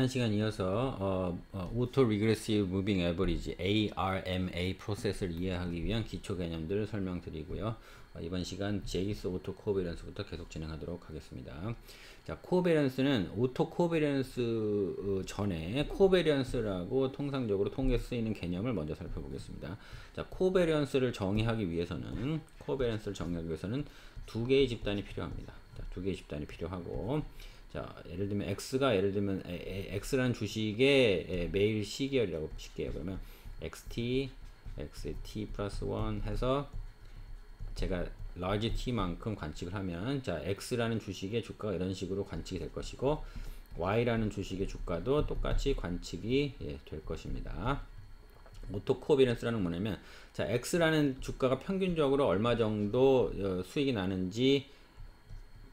한 시간 이어서 Auto Regressive Moving Average ARMA 프로세스를 이해하기 위한 기초 개념들을 설명드리고요. 이번 시간 제이스 오토 코베런스부터 계속 진행하도록 하겠습니다. 자, 코베런스는 오토 코베런스 전에 코베런스라고 통상적으로 통계에서 쓰이는 개념을 먼저 살펴보겠습니다. 자, 코베런스를 정의하기 위해서는 두 개의 집단이 필요합니다. 자, 두 개의 집단이 필요하고, 자, 예를 들면 X라는 주식의 매일 시계열이라고 칠게요. 그러면 XT 플러스 1 해서 제가 large T만큼 관측을 하면, 자, X라는 주식의 주가가 이런 식으로 관측이 될 것이고, Y라는 주식의 주가도 똑같이 관측이 될 것입니다. 오토 코비런스라는 뭐냐면, 자, X라는 주가가 평균적으로 얼마 정도 수익이 나는지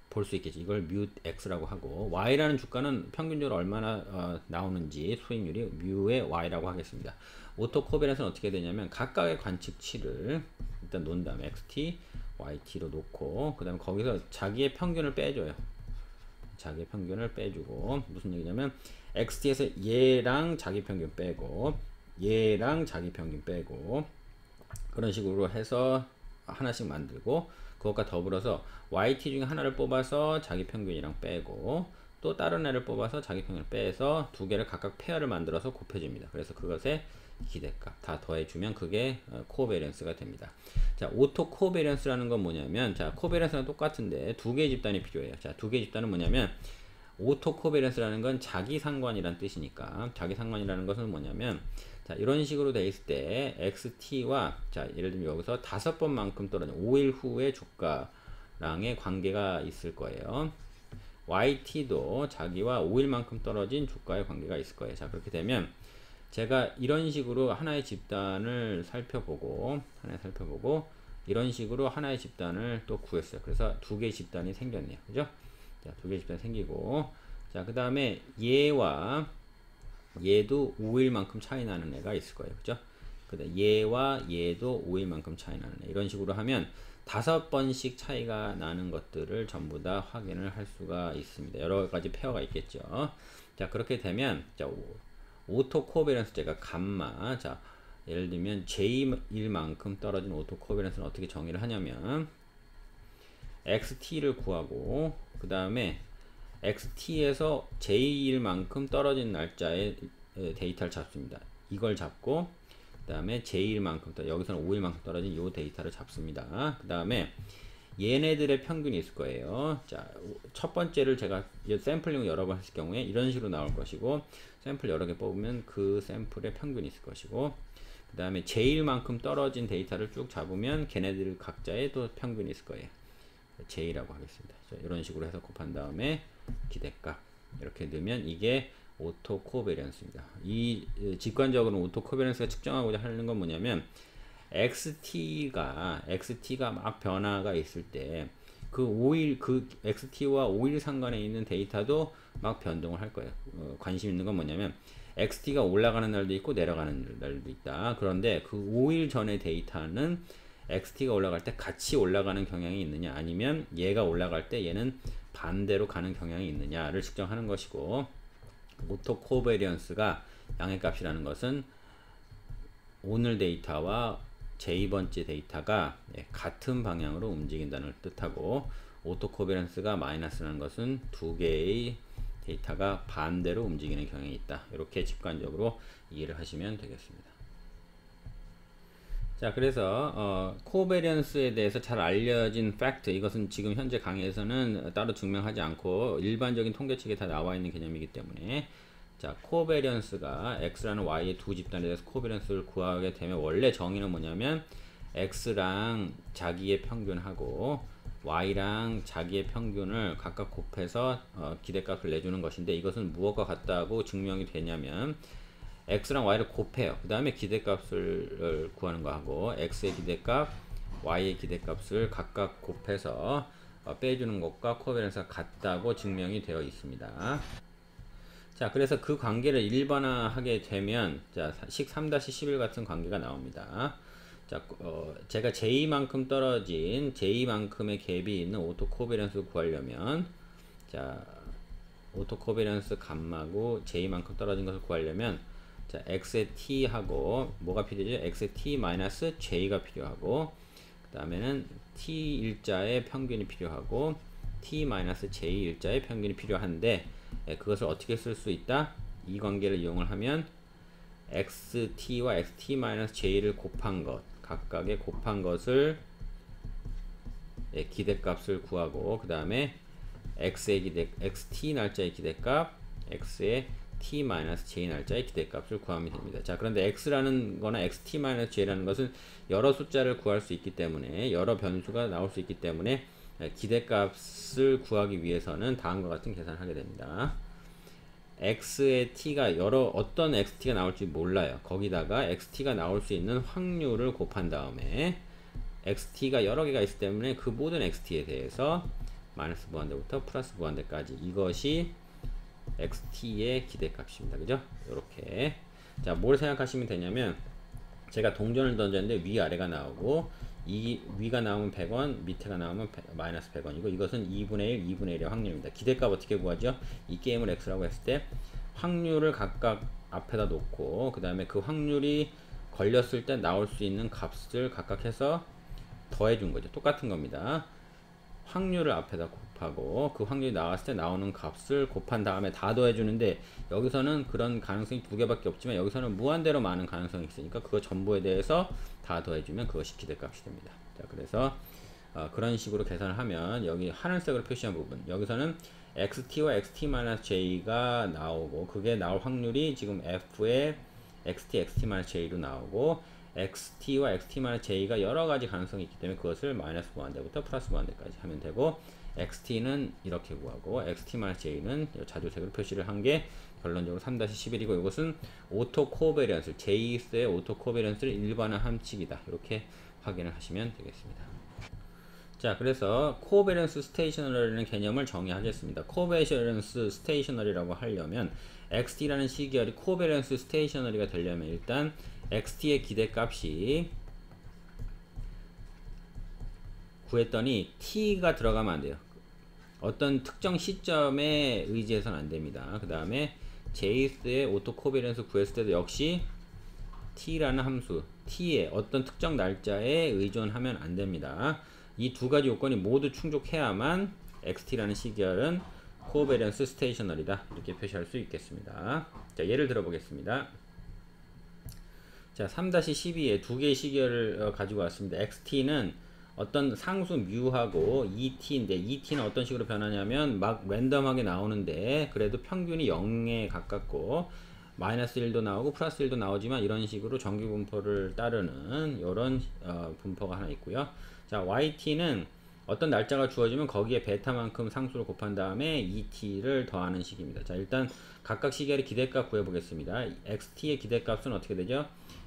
볼 수 있겠지. 이걸 뮤 X라고 하고, Y라는 주가는 평균적으로 얼마나 나오는지 수익률이 뮤의 Y라고 하겠습니다. 오토 코베런스는 어떻게 되냐면, 각각의 관측치를 일단 놓은 다음에 XT, YT로 놓고, 그 다음에 거기서 자기의 평균을 빼줘요. 자기의 평균을 빼주고, 무슨 얘기냐면 XT에서 얘랑 자기 평균 빼고, 얘랑 자기 평균 빼고, 그런 식으로 해서 하나씩 만들고, 그것과 더불어서 YT 중에 하나를 뽑아서 자기 평균이랑 빼고, 또 다른 애를 뽑아서 자기 평균을 빼서 두 개를 각각 페어를 만들어서 곱해줍니다. 그래서 그것의 기대값 다 더해주면 그게 코베런스가 됩니다. 자, 오토 코베런스라는 건 뭐냐면, 자, 코베런스랑 똑같은데 두 개의 집단이 필요해요. 자, 두 개의 집단은 뭐냐면, 오토 코베런스라는 건 자기 상관이란 뜻이니까, 자기 상관이라는 것은 뭐냐면, 자, 이런 식으로 돼 있을 때 XT와, 자, 예를 들면 여기서 5번만큼 떨어진 5일 후의 주가랑의 관계가 있을 거예요. YT도 자기와 5일만큼 떨어진 주가의 관계가 있을 거예요. 자, 그렇게 되면 제가 이런 식으로 하나의 집단을 살펴보고 이런 식으로 하나의 집단을 또 구했어요. 그래서 두 개의 집단이 생겼네요. 그죠? 자, 두 개의 집단이 생기고, 자, 그 다음에 얘와 얘도 5일만큼 차이 나는 애가 있을 거예요. 그죠? 그다음 얘와 얘도 5일만큼 차이 나는 애. 이런 식으로 하면 5번씩 차이가 나는 것들을 전부 다 확인을 할 수가 있습니다. 여러 가지 페어가 있겠죠. 자, 그렇게 되면, 자, 오토 코베런스, 제가 감마, 자, 예를 들면 J1만큼 떨어진 오토 코베런스는 어떻게 정의를 하냐면, XT를 구하고, 그 다음에 XT에서 J1만큼 떨어진 날짜의 데이터를 잡습니다. 이걸 잡고, 그 다음에 J1만큼, 여기서는 5일만큼 떨어진 이 데이터를 잡습니다. 그 다음에 얘네들의 평균이 있을 거예요. 자, 첫 번째를 제가 샘플링을 여러 번 했을 경우에 이런 식으로 나올 것이고, 샘플 여러 개 뽑으면 그 샘플의 평균이 있을 것이고, 그 다음에 J만큼 떨어진 데이터를 쭉 잡으면 걔네들 각자의 또 평균이 있을 거예요. J라고 하겠습니다. 자, 이런 식으로 해서 곱한 다음에 기대값 이렇게 넣으면 이게 오토 코베런스입니다. 이 직관적으로 오토 코베런스가 측정하고자 하는 건 뭐냐면, XT가 막 변화가 있을 때 그 XT와 5일 상관에 있는 데이터도 막 변동을 할 거예요. 관심 있는 건 뭐냐면, XT가 올라가는 날도 있고 내려가는 날도 있다. 그런데 그 5일 전의 데이터는 XT가 올라갈 때 같이 올라가는 경향이 있느냐, 아니면 얘가 올라갈 때 얘는 반대로 가는 경향이 있느냐를 측정하는 것이고, 오토 코베리언스가 양의 값이라는 것은 오늘 데이터와 J번째 데이터가 같은 방향으로 움직인다는 뜻하고, 오토 코베런스가 마이너스라는 것은 두 개의 데이터가 반대로 움직이는 경향이 있다. 이렇게 직관적으로 이해를 하시면 되겠습니다. 자, 그래서 코베런스에 대해서 잘 알려진 팩트, 이것은 지금 현재 강의에서는 따로 증명하지 않고 일반적인 통계책에 다 나와 있는 개념이기 때문에, 자, 코베런스가 X라는 Y의 두 집단에 대해서 코베런스를 구하게 되면 원래 정의는 뭐냐면, X랑 자기의 평균하고 Y랑 자기의 평균을 각각 곱해서 기대값을 내주는 것인데, 이것은 무엇과 같다고 증명이 되냐면, X랑 Y를 곱해요. 그 다음에 기대값을 구하는 거 하고, X의 기대값, Y의 기대값을 각각 곱해서 빼주는 것과 코베런스가 같다고 증명이 되어 있습니다. 자, 그래서 그 관계를 일반화하게 되면, 자, 식 3-11 같은 관계가 나옵니다. 자, 제가 J만큼 떨어진 J만큼의 갭이 있는 오토 코베런스를 구하려면, 자, 오토 코베런스 값하고 j만큼 떨어진 것을 구하려면 자 x의 t하고 뭐가 필요죠? x의 t 마이너스 j가 필요하고 그 다음에는 t 일자의 평균이 필요하고 t 마이너스 j 일자의 평균이 필요한데 그것을 어떻게 쓸 수 있다? 이 관계를 이용을 하면 xt와 xt 마이너스 j를 곱한 것 각각의 곱한 것을 기대값을 구하고 그 다음에 x의 xt 날짜의 기대값 x의 t 마이너스 j 날짜의 기대값을 구하면 됩니다. 자 그런데 x라는 거나 xt 마이너스 j라는 것은 여러 숫자를 구할 수 있기 때문에 여러 변수가 나올 수 있기 때문에 기대값을 구하기 위해서는 다음과 같은 계산을 하게 됩니다. x의 t가 어떤 xt가 나올지 몰라요. 거기다가 xt가 나올 수 있는 확률을 곱한 다음에 xt가 여러 개가 있기 때문에 그 모든 xt에 대해서 마이너스 무한대부터 플러스 무한대까지 이것이 xt의 기대값입니다. 그죠? 이렇게 자 뭘 생각하시면 되냐면 제가 동전을 던졌는데 위아래가 나오고 이 위가 나오면 100원 밑에가 나오면 마이너스 100원이고 이것은 2분의 1 2분의 1의 확률입니다. 기대값 어떻게 구하죠? 이 게임을 x라고 했을 때 확률을 각각 앞에다 놓고 그 다음에 그 확률이 걸렸을 때 나올 수 있는 값을 각각 해서 더해준 거죠. 똑같은 겁니다. 확률을 앞에다 곱하고 그 확률이 나왔을 때 나오는 값을 곱한 다음에 다 더해주는데 여기서는 그런 가능성이 두 개밖에 없지만 여기서는 무한대로 많은 가능성이 있으니까 그거 전부에 대해서 다 더해주면 그것이 기대값이 됩니다. 자 그래서 그런 식으로 계산을 하면 여기 하늘색으로 표시한 부분 여기서는 xt와 xt-j가 나오고 그게 나올 확률이 지금 f의 xt-j로 나오고 xt와 xt-j가 여러가지 가능성이 있기 때문에 그것을 마이너스 무한대부터 플러스 무한대까지 하면 되고 xt는 이렇게 구하고 xt-j는 자주색으로 표시를 한 게 결론적으로 3-11이고 이것은 오토 코베런스 j스의 오토 코베런스를 일반화 함칙이다 이렇게 확인을 하시면 되겠습니다. 자 그래서 코베런스 스테이셔너리라는 개념을 정의하겠습니다. 코베런스 스테이셔너리라고 하려면 xt라는 시계열이 코베런스 스테이셔너리가 되려면 일단 xt의 기대값이 구했더니 t가 들어가면 안 돼요. 어떤 특정 시점에 의지해서는 안 됩니다. 그 다음에 jth의 오토 코베런스 구했을 때도 역시 t라는 함수 t의 어떤 특정 날짜에 의존하면 안 됩니다. 이 두 가지 요건이 모두 충족해야만 xt라는 시계열은 코베런스 스테이셔너리다 이렇게 표시할 수 있겠습니다. 자 예를 들어 보겠습니다. 자 3-12에 두 개의 시계열을 가지고 왔습니다. xt는 어떤 상수 뮤하고 et인데 et는 어떤 식으로 변하냐면 막 랜덤하게 나오는데 그래도 평균이 0에 가깝고 마이너스 1도 나오고 플러스 1도 나오지만 이런 식으로 정규 분포를 따르는 이런 분포가 하나 있고요. 자 yt는 어떤 날짜가 주어지면 거기에 베타만큼 상수를 곱한 다음에 et를 더하는 식입니다. 자 일단 각각 시계열의 기대값 구해보겠습니다. xt의 기대값은 어떻게 되죠?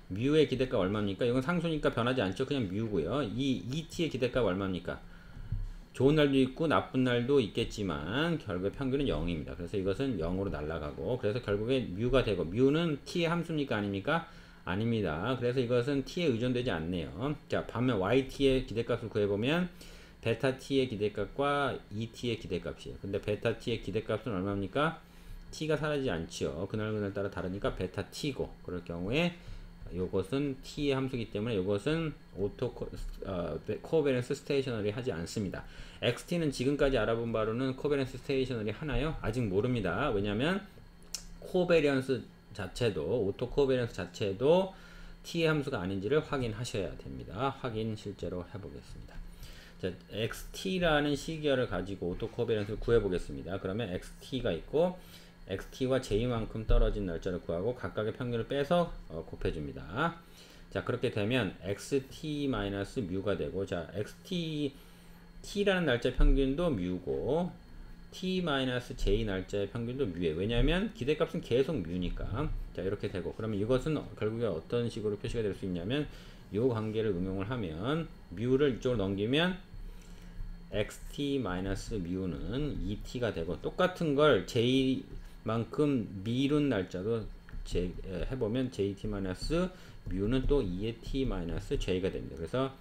뮤의 기대값 얼마입니까? 이건 상수니까 변하지 않죠. 그냥 뮤고요. 이 et의 기대값 얼마입니까? 좋은 날도 있고 나쁜 날도 있겠지만 결국에 평균은 0입니다. 그래서 이것은 0으로 날아가고 그래서 결국에 뮤가 되고 뮤는 t의 함수입니까? 아닙니까? 아닙니다. 그래서 이것은 t에 의존되지 않네요. 자 반면 yt의 기대값을 구해보면 베타 t의 기대값과 et의 기대값이에요. 근데 베타 t의 기대값은 얼마입니까? t가 사라지지 않지요. 그날 따라 다르니까 베타 t고 그럴 경우에 요것은 t의 함수이기 때문에 요것은 오토 코베런스 스테이셔너리 하지 않습니다. xt는 지금까지 알아본 바로는 코베런스 스테이셔너리 하나요? 아직 모릅니다. 왜냐면 코베런스 자체도 오토 코베런스 자체도 t의 함수가 아닌지를 확인하셔야 됩니다. 확인 실제로 해보겠습니다. 자, xt라는 시계열을 가지고 오토 코베런스를 구해보겠습니다. 그러면 xt가 있고 xt와 j만큼 떨어진 날짜를 구하고 각각의 평균을 빼서 곱해줍니다. 자 그렇게 되면 xt-뮤가 되고 자 t라는 날짜의 평균도 뮤고 t-j 날짜의 평균도 뮤예요. 왜냐하면 기대값은 계속 뮤니까. 자 이렇게 되고 그러면 이것은 결국에 어떤 식으로 표시가 될 수 있냐면 이 관계를 응용을 하면 뮤를 이쪽으로 넘기면 xt-뮤는 et가 되고 똑같은 걸 j만큼 미룬 날짜도 해보면 jt-뮤는 또 2의 t-j가 됩니다. 그래서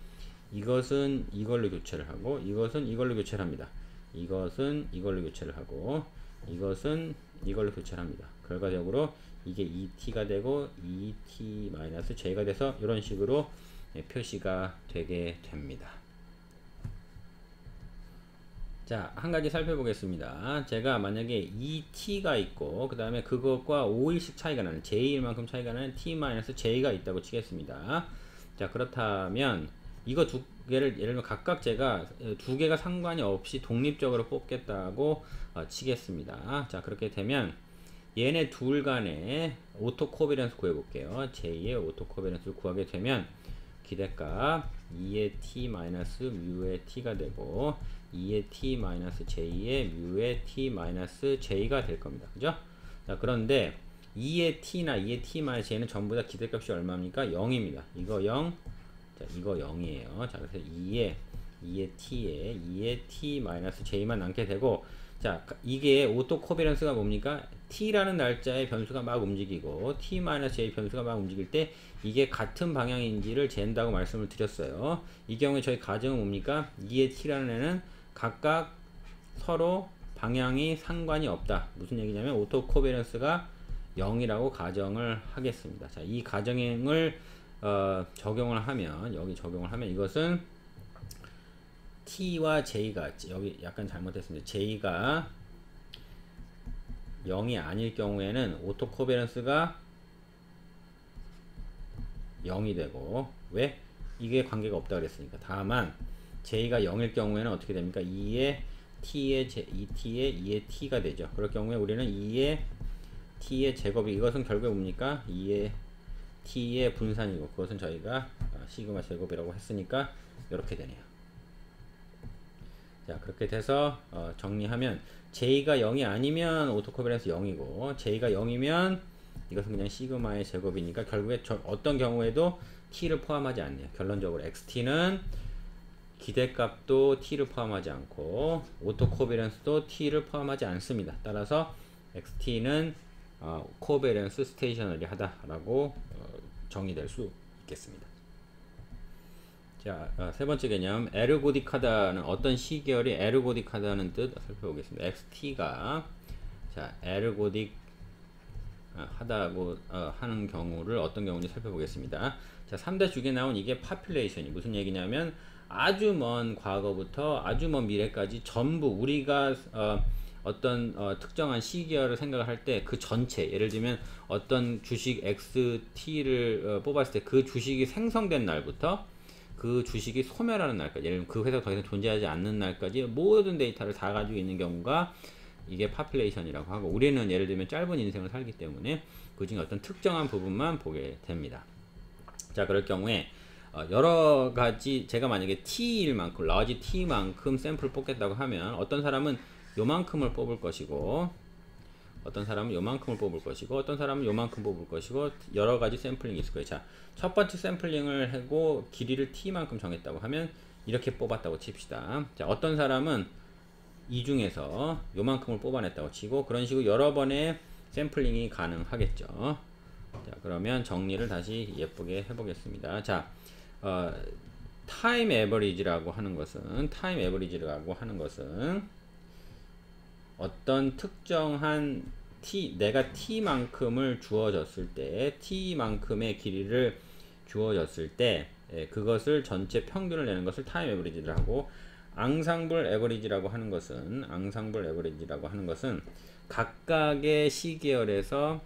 이것은 이걸로 교체를 하고 이것은 이걸로 교체를 합니다. 이것은 이걸로 교체를 하고 이것은 이걸로 교체를 합니다. 결과적으로 이게 2t가 되고 2t-j가 돼서 이런 식으로 표시가 되게 됩니다. 자, 한 가지 살펴보겠습니다. 제가 만약에 2t가 있고 그 다음에 그것과 5일씩 차이가 나는 j1만큼 차이가 나는 t-j가 있다고 치겠습니다. 자, 그렇다면 이거 두 개를 예를 들면 각각 제가 두 개가 상관이 없이 독립적으로 뽑겠다고 치겠습니다. 자, 그렇게 되면 얘네 둘 간의 오토 코비런스 구해볼게요. j의 오토 코비런스를 구하게 되면 기대값 2의 t 마이너스 뮤의 t가 되고 2의 t 마이너스 j의 뮤의 t 마이너스 j가 될 겁니다. 그죠? 자, 그런데 2의 t나 2의 t 마이너스 j는 전부 다 기대값이 얼마입니까? 0입니다. 이거 0, 자, 이거 0이에요. 자, 그래서 2의 t에 2의 t 마이너스 j만 남게 되고, 자, 이게 오토 코비런스가 뭡니까? t라는 날짜의 변수가 막 움직이고 t-j 변수가 막 움직일 때 이게 같은 방향인지를 잰다고 말씀을 드렸어요. 이 경우에 저희 가정은 뭡니까? 2의 t라는 애는 각각 서로 방향이 상관이 없다. 무슨 얘기냐면 오토 코비런스가 0이라고 가정을 하겠습니다. 자, 이 가정을 적용을 하면, 여기 적용을 하면 이것은 t와 j가, 여기 약간 잘못했습니다. j가 0이 아닐 경우에는 오토 코베런스가 0이 되고, 왜? 이게 관계가 없다 그랬으니까. 다만 j가 0일 경우에는 어떻게 됩니까? 2의 t의 2t의 2의 t가 되죠. 그럴 경우에 우리는 2의 t의 제곱이, 이것은 결국에 뭡니까? 2의 t의 분산이고, 그것은 저희가 시그마 제곱이라고 했으니까 이렇게 되네요. 자, 그렇게 돼서 정리하면 j가 0이 아니면 오토코비런스 0이고, j가 0이면 이것은 그냥 시그마의 제곱이니까 결국에 어떤 경우에도 t를 포함하지 않네요. 결론적으로 xt는 기대값도 t를 포함하지 않고 오토코비런스도 t를 포함하지 않습니다. 따라서 xt는 코베런스 스테이셔너리 하다라고 정의될 수 있겠습니다. 자, 세 번째 개념, 에르고딕하다는 어떤 시계열이 에르고딕하다는 뜻 살펴보겠습니다. xt가 자, 에르고딕 하다고 하는 경우를 어떤 경우인지 살펴보겠습니다. 자, 3-6에 나온 이게 population이 무슨 얘기냐면 아주 먼 과거부터 아주 먼 미래까지 전부 우리가 어떤 특정한 시계열을 생각할 때 그 전체, 예를 들면 어떤 주식 XT를 뽑았을 때 그 주식이 생성된 날부터 그 주식이 소멸하는 날까지, 예를 들면 그 회사가 더 이상 존재하지 않는 날까지 모든 데이터를 다 가지고 있는 경우가 이게 population이라고 하고, 우리는 예를 들면 짧은 인생을 살기 때문에 그 중에 어떤 특정한 부분만 보게 됩니다. 자, 그럴 경우에 여러 가지, 제가 만약에 t일 만큼, large t만큼 샘플을 뽑겠다고 하면 어떤 사람은 요만큼을 뽑을 것이고, 어떤 사람은 요만큼을 뽑을 것이고, 어떤 사람은 요만큼 뽑을 것이고, 여러 가지 샘플링이 있을 거예요. 자, 첫 번째 샘플링을 하고 길이를 t만큼 정했다고 하면 이렇게 뽑았다고 칩시다. 자, 어떤 사람은 이 중에서 요만큼을 뽑아냈다고 치고, 그런 식으로 여러 번의 샘플링이 가능하겠죠. 자, 그러면 정리를 다시 예쁘게 해보겠습니다. 자, 타임 에버리지라고 하는 것은, 어떤 특정한 내가 t만큼을 주어졌을 때, t만큼의 길이를 주어졌을 때, 그것을 전체 평균을 내는 것을 타임 에버리지를 하고, 앙상블 에버리지라고 하는 것은, 각각의 시계열에서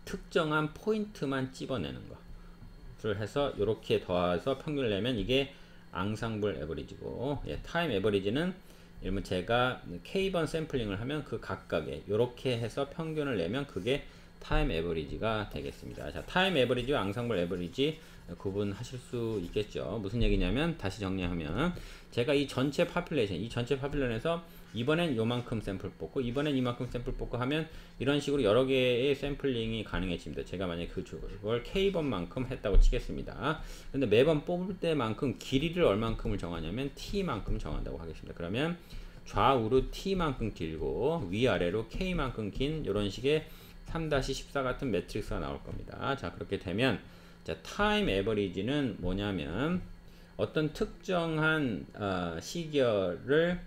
특정한 포인트만 찝어내는 것을 해서 이렇게 더해서 평균을 내면 이게 앙상블 에버리지고, 타임 에버리지는 예를 들면 제가 K번 샘플링을 하면 그 각각의 이렇게 해서 평균을 내면 그게 타임 에버리지가 되겠습니다. 자, 타임 에버리지와 앙상블 에버리지 구분하실 수 있겠죠. 무슨 얘기냐면, 다시 정리하면 제가 이 전체 파퓰레이션에서 이번엔 요만큼 샘플 뽑고 이번엔 이만큼 샘플 뽑고 하면 이런 식으로 여러 개의 샘플링이 가능해집니다. 제가 만약에 그걸 K번만큼 했다고 치겠습니다. 근데 매번 뽑을 때만큼 길이를 얼만큼을 정하냐면 T만큼 정한다고 하겠습니다. 그러면 좌우로 T만큼 길고 위아래로 K만큼 긴 이런 식의 3-14 같은 매트릭스가 나올 겁니다. 자, 그렇게 되면 자, 타임 에버리지는 뭐냐면 어떤 특정한 시계열을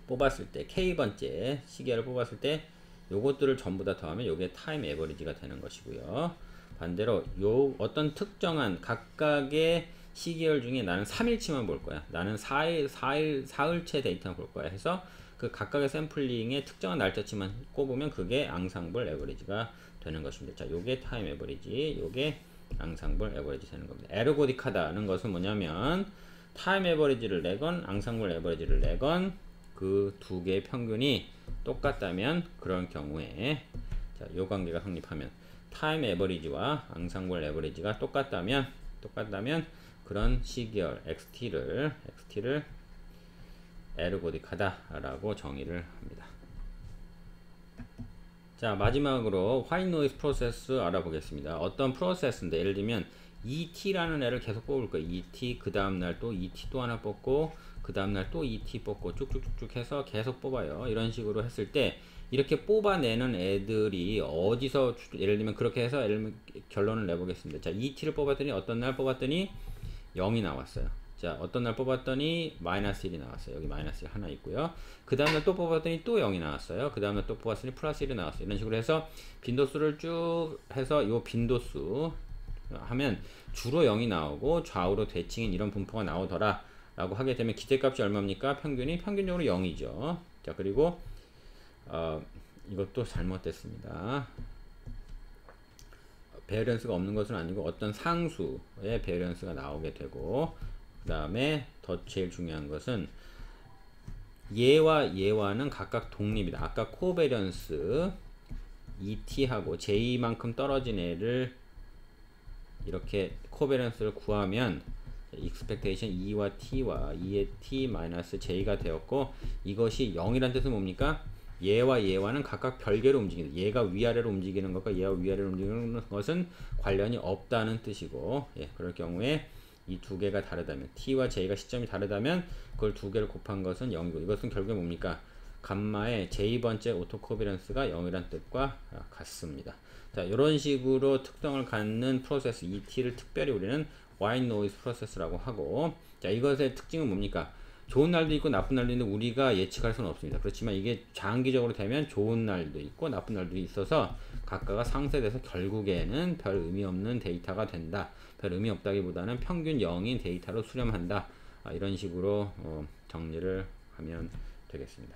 뽑았을 때 K번째 시계를 뽑았을 때 요것들을 전부 다 더하면 요게 타임 에버리지가 되는 것이고요. 반대로 요 어떤 특정한 각각의 시계열 중에 나는 3일치만 볼 거야. 나는 4일체 데이터만 볼 거야. 해서 그 각각의 샘플링의 특정한 날짜치만 꼽으면 그게 앙상블 에버리지가 되는 것입니다. 자, 요게 타임 에버리지, 요게 앙상블 에버리지 되는 겁니다. 에르고딕하다는 것은 뭐냐면 타임 에버리지를 내건 앙상블 에버리지를 내건 그 두 개의 평균이 똑같다면 그런 경우에 자, 요 관계가 성립하면 타임 에버리지와 앙상블 에버리지가 똑같다면 그런 시계열 XT를 에르고딕하다 라고 정의를 합니다. 자, 마지막으로 화이트 노이즈 프로세스 알아보겠습니다. 어떤 프로세스인데 예를 들면 ET라는 애를 계속 뽑을 거예요. ET 그 다음날 또 ET 또 하나 뽑고 그 다음날 또 ET 뽑고 쭉쭉쭉쭉 해서 계속 뽑아요. 이런 식으로 했을 때 이렇게 뽑아내는 애들이 어디서 예를 들면 그렇게 해서 결론을 내보겠습니다. 자, ET를 뽑았더니 어떤 날 뽑았더니 0이 나왔어요. 자, 어떤 날 뽑았더니 마이너스 1이 나왔어요. 여기 마이너스 1 하나 있고요. 그 다음날 또 뽑았더니 또 0이 나왔어요. 그 다음날 또 뽑았더니 플러스 1이 나왔어요. 이런 식으로 해서 빈도수를 쭉 해서 요 빈도수 하면 주로 0이 나오고 좌우로 대칭인 이런 분포가 나오더라 라고 하게 되면 기대값이 얼마입니까? 평균적으로 0이죠. 자, 그리고 이것도 잘못됐습니다. 베어런스가 없는 것은 아니고 어떤 상수의 베어런스가 나오게 되고 그 다음에 더 제일 중요한 것은 얘와 얘와는 각각 독립이다. 아까 코베런스 ET하고 J만큼 떨어진 애를 이렇게 코베런스를 구하면 expectation E와 T와 E의 T 마이너스 J가 되었고 이것이 0이란 뜻은 뭡니까? 얘와 얘와는 각각 별개로 움직이는 얘가 위아래로 움직이는 것과 얘와 위아래로 움직이는 것은 관련이 없다는 뜻이고 예, 그럴 경우에 이 두 개가 다르다면 T와 J가 시점이 다르다면 그걸 두 개를 곱한 것은 0이고 이것은 결국에 뭡니까? 감마의 J번째 오토코비런스가 0이란 뜻과 같습니다. 자, 이런 식으로 특성을 갖는 프로세스 ET를 특별히 우리는 화이트 노이즈 프로세스라고 하고 자, 이것의 특징은 뭡니까? 좋은 날도 있고 나쁜 날도 있는데 우리가 예측할 수는 없습니다. 그렇지만 이게 장기적으로 되면 좋은 날도 있고 나쁜 날도 있어서 각각가 상쇄돼서 결국에는 별 의미 없는 데이터가 된다. 별 의미 없다기보다는 평균 0인 데이터로 수렴한다. 이런 식으로 정리를 하면 되겠습니다.